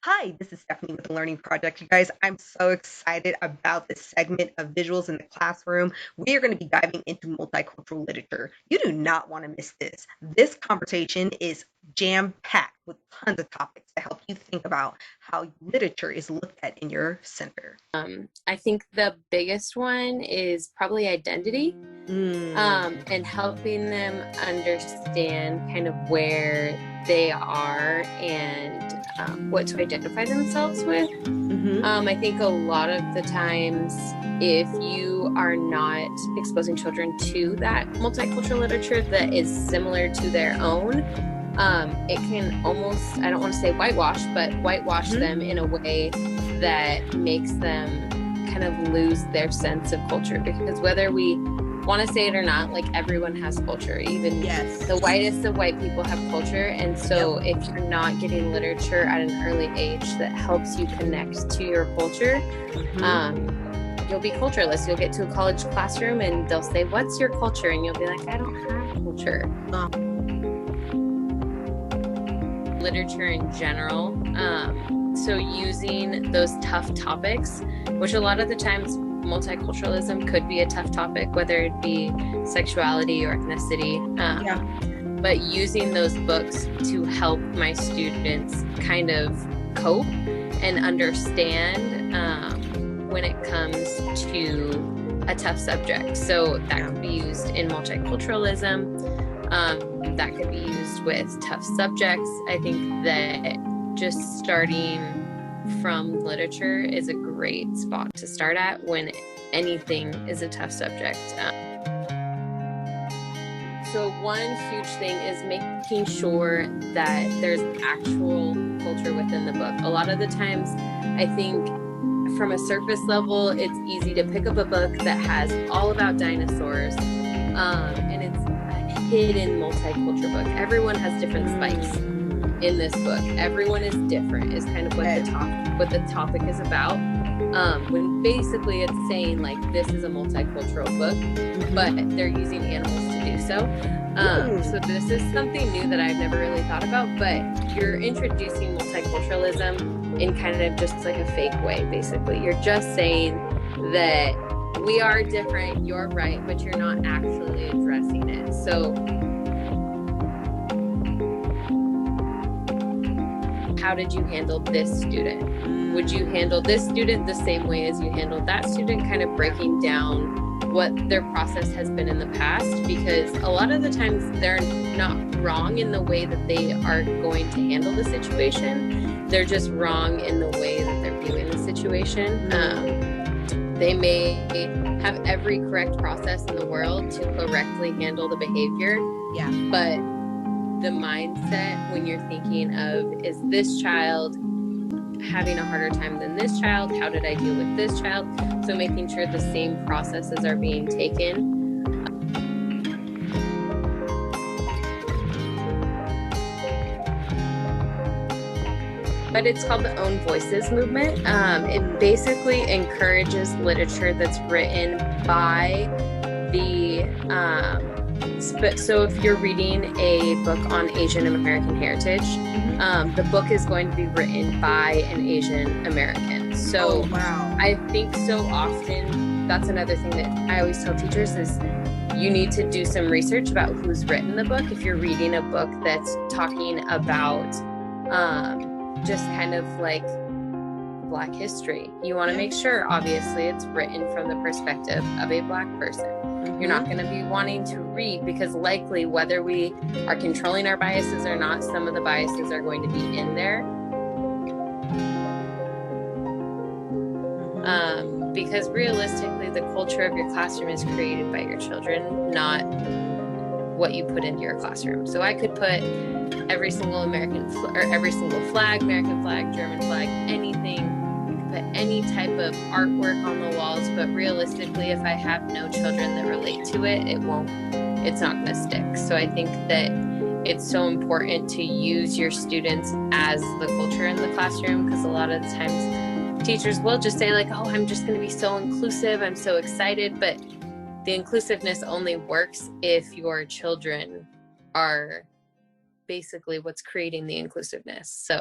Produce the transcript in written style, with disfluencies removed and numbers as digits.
Hi, this is Stephanie with the Learning Project. You guys, I'm so excited about this segment of Visuals in the Classroom. We are going to be diving into multicultural literature. You do not want to miss this. This conversation is jam-packed with tons of topics to help you think about how literature is looked at in your center. I think the biggest one is probably identity, and helping them understand kind of where they are and what to identify themselves with. I think a lot of the times, if you are not exposing children to that multicultural literature that is similar to their own, it can almost, I don't want to say whitewash, but whitewash them in a way that makes them kind of lose their sense of culture. Because whether we want to say it or not, like, everyone has culture. Even the whitest of white people have culture. And so if you're not getting literature at an early age that helps you connect to your culture, you'll be cultureless. You'll get to a college classroom and they'll say, "What's your culture?" And you'll be like, "I don't have culture." Literature in general. So using those tough topics, which a lot of the times multiculturalism could be a tough topic, whether it be sexuality or ethnicity. But using those books to help my students kind of cope and understand when it comes to a tough subject. So that could be used in multiculturalism. That could be used with tough subjects. I think that just starting from literature is a great spot to start at when anything is a tough subject. So one huge thing is making sure that there's actual culture within the book. A lot of the times, I think from a surface level, it's easy to pick up a book that has all about dinosaurs, and it's a hidden multicultural book. Everyone has different spikes in this book. Everyone is different is kind of what the topic is about. When basically it's saying, like, this is a multicultural book, but they're using animals to do so. So this is something new that I've never really thought about, but you're introducing multiculturalism in kind of just like a fake way. Basically, you're just saying that we are different, you're right, but you're not actually addressing it. So how did you handle this student? Would you handle this student the same way as you handled that student? Kind of breaking down what their process has been in the past, because a lot of the times they're not wrong in the way that they are going to handle the situation. They're just wrong in the way that they're viewing the situation. They may have every correct process in the world to correctly handle the behavior, but the mindset when you're thinking of, is this child having a harder time than this child? How did I deal with this child? So making sure the same processes are being taken. But it's called the Own Voices movement. It basically encourages literature that's written by the so if you're reading a book on Asian American heritage, the book is going to be written by an Asian American. So I think so often that's another thing that I always tell teachers is you need to do some research about who's written the book. If you're reading a book that's talking about just kind of like Black history, you want to make sure, obviously, it's written from the perspective of a Black person. You're not going to be wanting to read, because likely, whether we are controlling our biases or not, some of the biases are going to be in there. Because realistically, the culture of your classroom is created by your children, not what you put into your classroom. So I could put every single every single flag, American flag, German flag, anything, put any type of artwork on the walls, but realistically, if I have no children that relate to it, it's not going to stick. So I think that it's so important to use your students as the culture in the classroom, because a lot of the times teachers will just say, like, oh, I'm just going to be so inclusive, I'm so excited, but the inclusiveness only works if your children are basically what's creating the inclusiveness. So